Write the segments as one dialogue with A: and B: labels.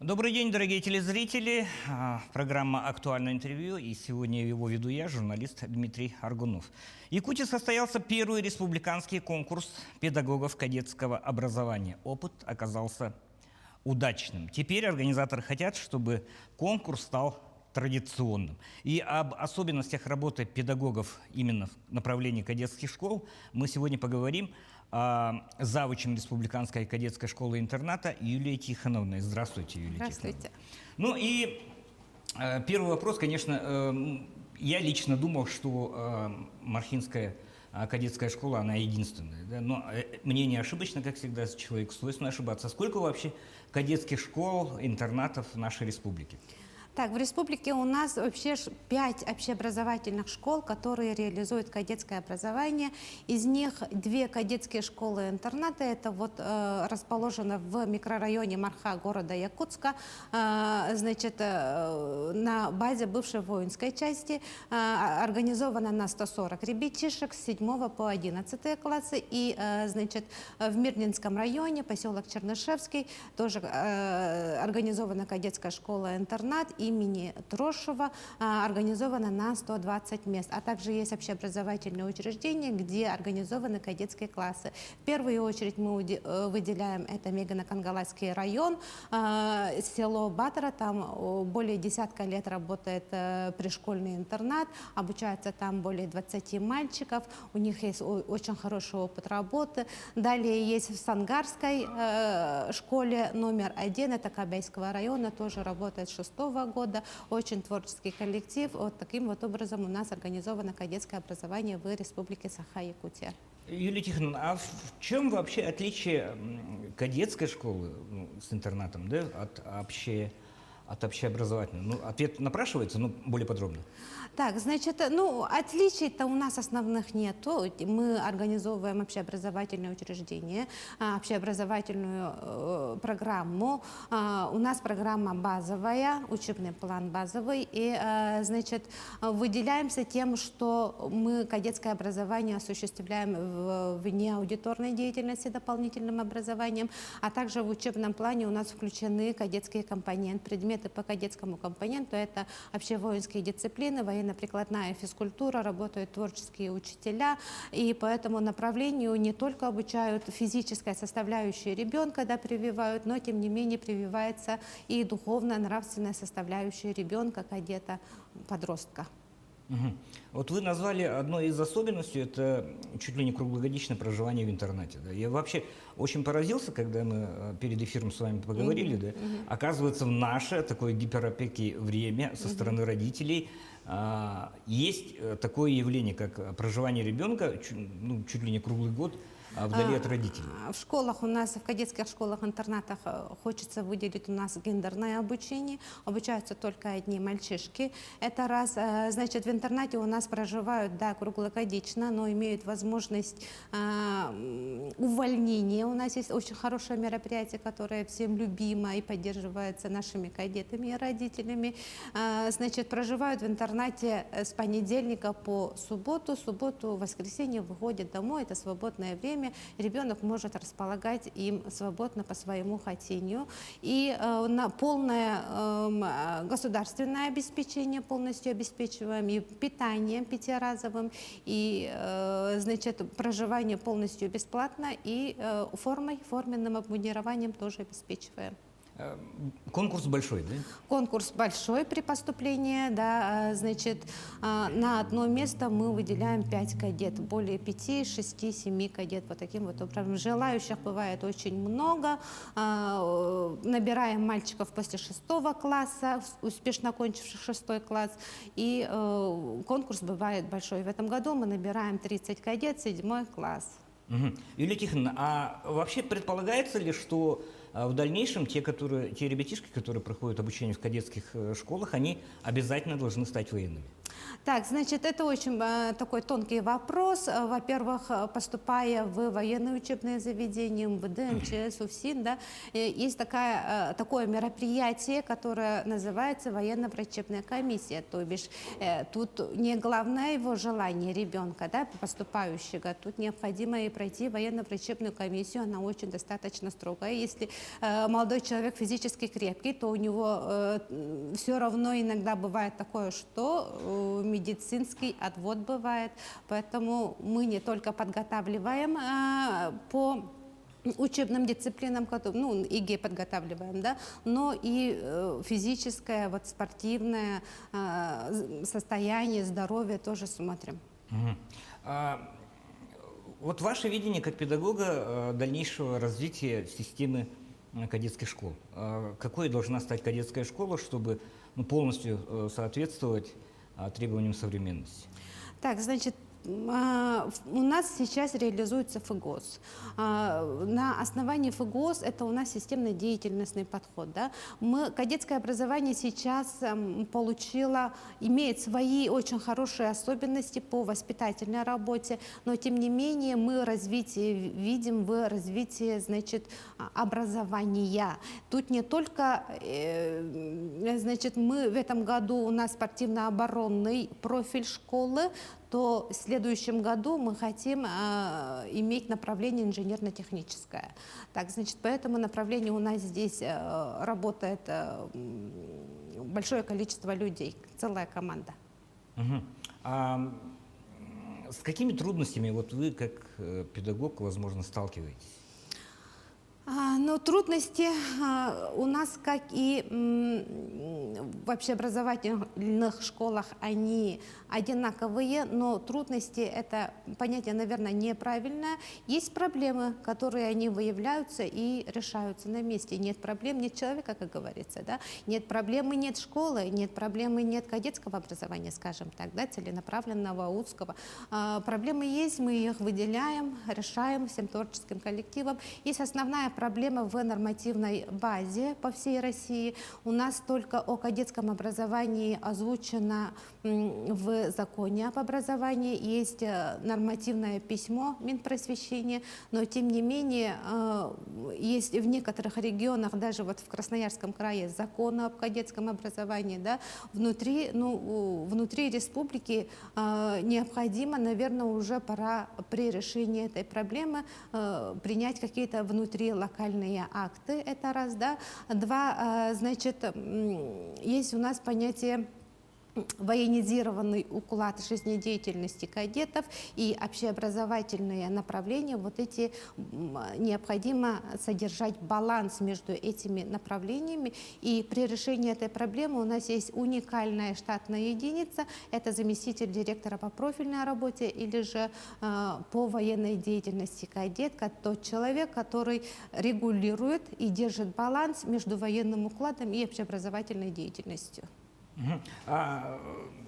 A: Добрый день, дорогие телезрители. Программа «Актуальное интервью», и сегодня его веду я, журналист Дмитрий Аргунов. В Якутии состоялся первый республиканский конкурс педагогов кадетского образования. Опыт оказался удачным. Теперь организаторы хотят, чтобы конкурс стал традиционным. И об особенностях работы педагогов именно в направлении кадетских школ мы сегодня поговорим завучем Республиканской кадетской школы-интерната Юлией Тихоновной. Здравствуйте, Юлия
B: Здравствуйте.
A: Тихоновна. Ну и первый вопрос, конечно, я лично думал, что Мархинская кадетская школа, она единственная. Да? Но мнение ошибочно, как всегда, человек свойственно ошибаться. Сколько вообще кадетских школ, интернатов в нашей республике?
B: Так, в республике у нас вообще 5 общеобразовательных школ, которые реализуют кадетское образование. Из них 2 кадетские школы-интерната. Это вот расположено в микрорайоне Марха города Якутска, значит, на базе бывшей воинской части. Организовано на 140 ребятишек с 7 по 11 классы. И, значит, в Мирнинском районе, поселок Чернышевский, тоже организована кадетская школа-интернат имени Трошева, организовано на 120 мест. А также есть общеобразовательные учреждения, где организованы кадетские классы. В первую очередь мы выделяем это Мегано-Кангаласский район, село Батора. Там более десятка лет работает пришкольный интернат, обучается там более 20 мальчиков, у них есть очень хороший опыт работы. Далее есть в Сангарской школе номер 1, это Кабайского района, тоже работает с 6-го года, очень творческий коллектив. Вот таким вот образом у нас организовано кадетское образование в Республике Саха-Якутия.
A: Юлия Тихоновна, а в чем вообще отличие кадетской школы с интернатом, да, от общеобразовательной? Ну, ответ напрашивается, но более подробно.
B: Так, значит, отличий-то у нас основных нету. Мы организовываем общеобразовательные учреждения, общеобразовательную программу. У нас программа базовая, учебный план базовый. И, значит, выделяемся тем, что мы кадетское образование осуществляем вне аудиторной деятельности дополнительным образованием, а также в учебном плане у нас включены кадетские компоненты, предметы по кадетскому компоненту. Это общевоинские дисциплины, военно-прикладная физкультура, работают творческие учителя, и по этому направлению не только обучают физическая составляющая ребенка, да, прививают, но тем не менее прививается и духовно-нравственная составляющая ребенка, кадета, подростка.
A: Угу. Вот вы назвали одной из особенностей, это чуть ли не круглогодичное проживание в интернате. Да? Я вообще очень поразился, когда мы перед эфиром с вами поговорили. Да? Оказывается, в наше такое гиперопеки время со стороны родителей есть такое явление, как проживание ребенка чуть ли не круглый год вдали от родителей.
B: В школах у нас, в кадетских школах-интернатах хочется выделить у нас гендерное обучение. Обучаются только одни мальчишки. Это раз. Значит, в интернате у нас проживают, да, круглогодично, но имеют возможность увольнения. У нас есть очень хорошее мероприятие, которое всем любимо и поддерживается нашими кадетами и родителями. Значит, проживают в интернате с понедельника по субботу. Субботу, воскресенье выходят домой. Это свободное время. Ребенок может располагать им свободно по своему хотению. И на полное государственное обеспечение полностью обеспечиваем, и питанием пятиразовым, и, значит, проживание полностью бесплатно, и форменным обмундированием тоже обеспечиваем.
A: Конкурс большой, да?
B: Конкурс большой при поступлении, да, значит, на одно место мы выделяем 5 кадет, более 5, 6, 7 кадет, вот таким вот образом. Желающих бывает очень много, набираем мальчиков после 6 класса, успешно окончивших 6 класс, и конкурс бывает большой. В этом году мы набираем 30 кадет, 7 класс.
A: Угу. Юлия Тихоновна, а вообще предполагается ли, что в дальнейшем те ребятишки, которые проходят обучение в кадетских школах, они обязательно должны стать военными?
B: Так, значит, это очень такой тонкий вопрос. Во-первых, поступая в военные учебные заведения, МВД, МЧС, УФСИН, да, есть такое мероприятие, которое называется военно-врачебная комиссия. То бишь тут не главное его желание ребенка, да, поступающего, тут необходимо и пройти военно-врачебную комиссию, она очень достаточно строгая. Если молодой человек физически крепкий, то у него все равно иногда бывает такое, что медицинский отвод бывает, поэтому мы не только подготавливаем по учебным дисциплинам, ну, ЕГЭ подготавливаем, да, но и физическое, вот, спортивное состояние, здоровье тоже смотрим.
A: Вот ваше видение как педагога дальнейшего развития системы кадетских школ. Какой должна стать кадетская школа, чтобы полностью соответствовать требованиям современности?
B: Так, значит, у нас сейчас реализуется ФГОС. На основании ФГОС это у нас системно-деятельностный подход. Да? Кадетское образование сейчас имеет свои очень хорошие особенности по воспитательной работе, но тем не менее мы видим в развитии, значит, образования. Тут не только, значит, мы в этом году у нас спортивно-оборонный профиль школы, то в следующем году мы хотим иметь направление инженерно-техническое. Так, значит, по этому направлению у нас здесь работает большое количество людей, целая команда.
A: Угу. А с какими трудностями вот вы, как педагог, возможно, сталкиваетесь?
B: Но трудности у нас, как и в общеобразовательных школах, они одинаковые, но трудности — это понятие, наверное, неправильное. Есть проблемы, которые они выявляются и решаются на месте. Нет проблем, нет человека, как говорится, да? Нет проблемы, нет школы, нет проблемы, нет кадетского образования, скажем так, да, целенаправленного, узкого. Проблемы есть, мы их выделяем, решаем всем творческим коллективом. Есть основная проблема в нормативной базе по всей России. У нас только о кадетском образовании озвучено в законе об образовании, есть нормативное письмо Минпросвещения, но тем не менее есть в некоторых регионах, даже вот в Красноярском крае, закон об кадетском образовании, да, внутри республики необходимо, наверное, уже пора при решении этой проблемы принять какие-то внутрилокальные акты, это раз, да. Два, значит, есть у нас понятие военизированный уклад жизнедеятельности кадетов и общеобразовательные направления, вот эти необходимо содержать баланс между этими направлениями. И при решении этой проблемы у нас есть уникальная штатная единица, это заместитель директора по профильной работе или же по военной деятельности кадет, тот человек, который регулирует и держит баланс между военным укладом и общеобразовательной деятельностью.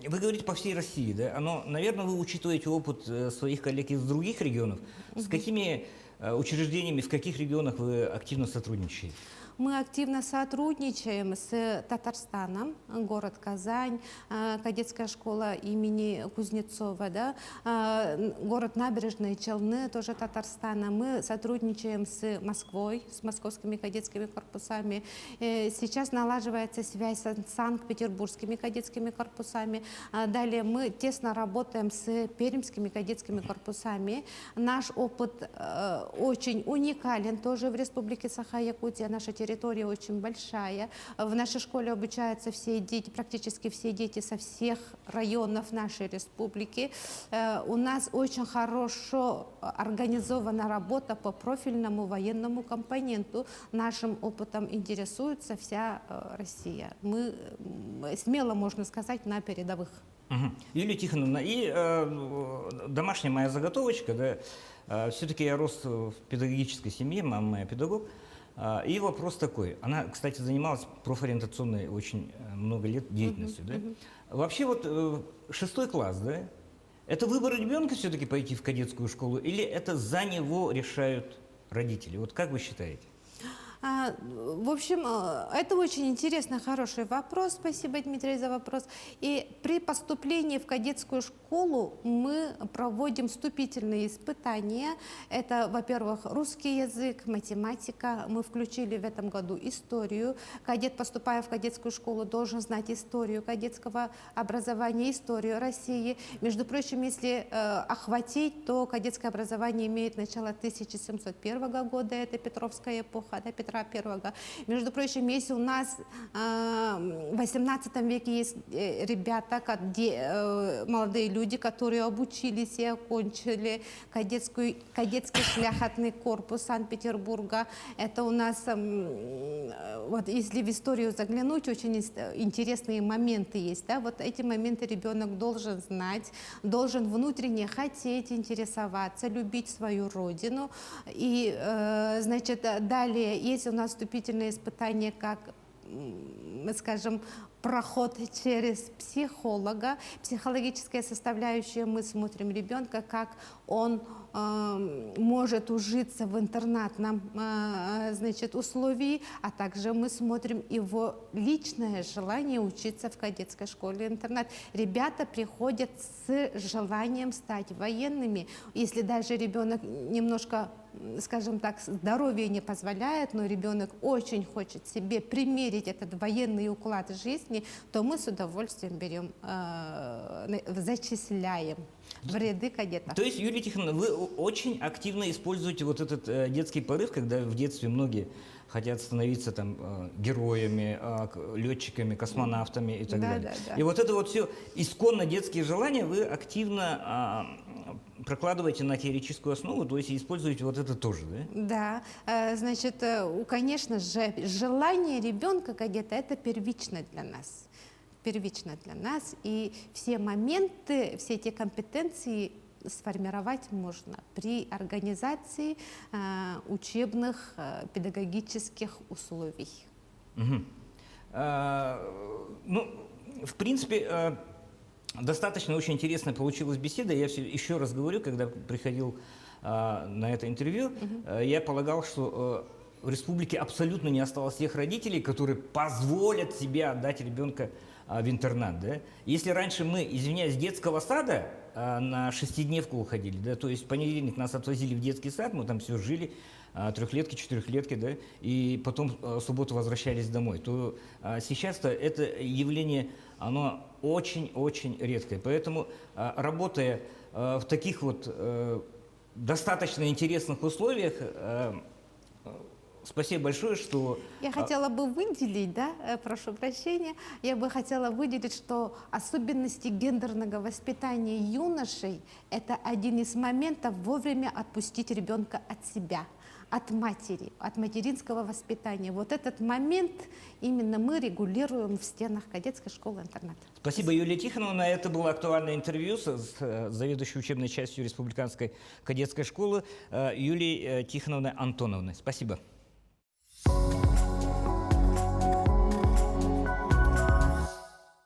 A: Вы говорите по всей России, да? Но, наверное, вы учитываете опыт своих коллег из других регионов. С какими учреждениями, в каких регионах вы активно сотрудничаете?
B: Мы активно сотрудничаем с Татарстаном, город Казань, кадетская школа имени Кузнецова, да, город Набережные Челны, тоже Татарстана. Мы сотрудничаем с Москвой, с московскими кадетскими корпусами. Сейчас налаживается связь с санкт-петербургскими кадетскими корпусами. Далее мы тесно работаем с пермскими кадетскими корпусами. Наш опыт очень уникален тоже в Республике Саха-Якутия. Наша территория очень большая. В нашей школе обучаются все дети, практически все дети со всех районов нашей республики. У нас очень хорошо организована работа по профильному военному компоненту. Нашим опытом интересуется вся Россия. Мы смело, можно сказать, на передовых.
A: Юлия Тихоновна, и домашняя моя заготовочка, да, все-таки я рос в педагогической семье, мама моя педагог. И вопрос такой. Она, кстати, занималась профориентационной очень много лет деятельностью. Да? Вообще вот 6 класс, да? Это выбор ребенка все-таки пойти в кадетскую школу или это за него решают родители? Вот как вы считаете?
B: В общем, это очень интересный, хороший вопрос. Спасибо, Дмитрий, за вопрос. И при поступлении в кадетскую школу мы проводим вступительные испытания. Это, во-первых, русский язык, математика. Мы включили в этом году историю. Кадет, поступая в кадетскую школу, должен знать историю кадетского образования, историю России. Между прочим, если охватить, то кадетское образование имеет начало 1701 года, это Петровская эпоха, да, Петра I. Между прочим, если у нас в 18 веке есть ребята, молодые люди, которые обучились и окончили кадетский шляхетный корпус Санкт-Петербурга, это у нас, вот если в историю заглянуть, очень интересные моменты есть. Да? Вот эти моменты ребенок должен знать, должен внутренне хотеть, интересоваться, любить свою родину. И, значит, далее, если у нас вступительные испытания, как, скажем, проход через психолога, психологическая составляющая, мы смотрим ребенка, как он может ужиться в интернатном, значит, условии, а также мы смотрим его личное желание учиться в кадетской школе-интернат. Ребята приходят с желанием стать военными. Если даже ребенок немножко, скажем так, здоровье не позволяет, но ребенок очень хочет себе примерить этот военный уклад жизни, то мы с удовольствием берем, зачисляем в ряды кадетов.
A: То есть, Юлия Тихоновна, вы очень активно используете вот этот детский порыв, когда в детстве многие хотят становиться там героями, летчиками, космонавтами и так далее.
B: Да.
A: И вот это вот все исконно детские желания вы активно прокладываете на теоретическую основу, то есть используете вот это тоже, да?
B: Да, значит, конечно же, желание ребенка кадета – это первично для нас. Первично для нас. И все моменты, все эти компетенции сформировать можно при организации учебных педагогических условий.
A: Угу. Ну, в принципе, достаточно очень интересная получилась беседа. Я еще раз говорю, когда приходил на это интервью, я полагал, что в республике абсолютно не осталось тех родителей, которые позволят себе отдать ребенка в интернат. Да? Если раньше мы, извиняюсь, с детского сада на шестидневку уходили, да, то есть в понедельник нас отвозили в детский сад, мы там все жили, трехлетки, четырехлетки, да, и потом в субботу возвращались домой, то сейчас-то это явление, оно очень-очень редкое. Поэтому, работая в таких вот достаточно интересных условиях, спасибо большое, что...
B: Я хотела бы выделить, да, прошу прощения, я бы хотела выделить, что особенности гендерного воспитания юношей – это один из моментов вовремя отпустить ребенка от себя, от матери, от материнского воспитания. Вот этот момент именно мы регулируем в стенах кадетской школы-интерната.
A: Спасибо, Юлия Тихоновна. Это было актуальное интервью с заведующей учебной частью Республиканской кадетской школы Юлией Тихоновной Антоновной. Спасибо.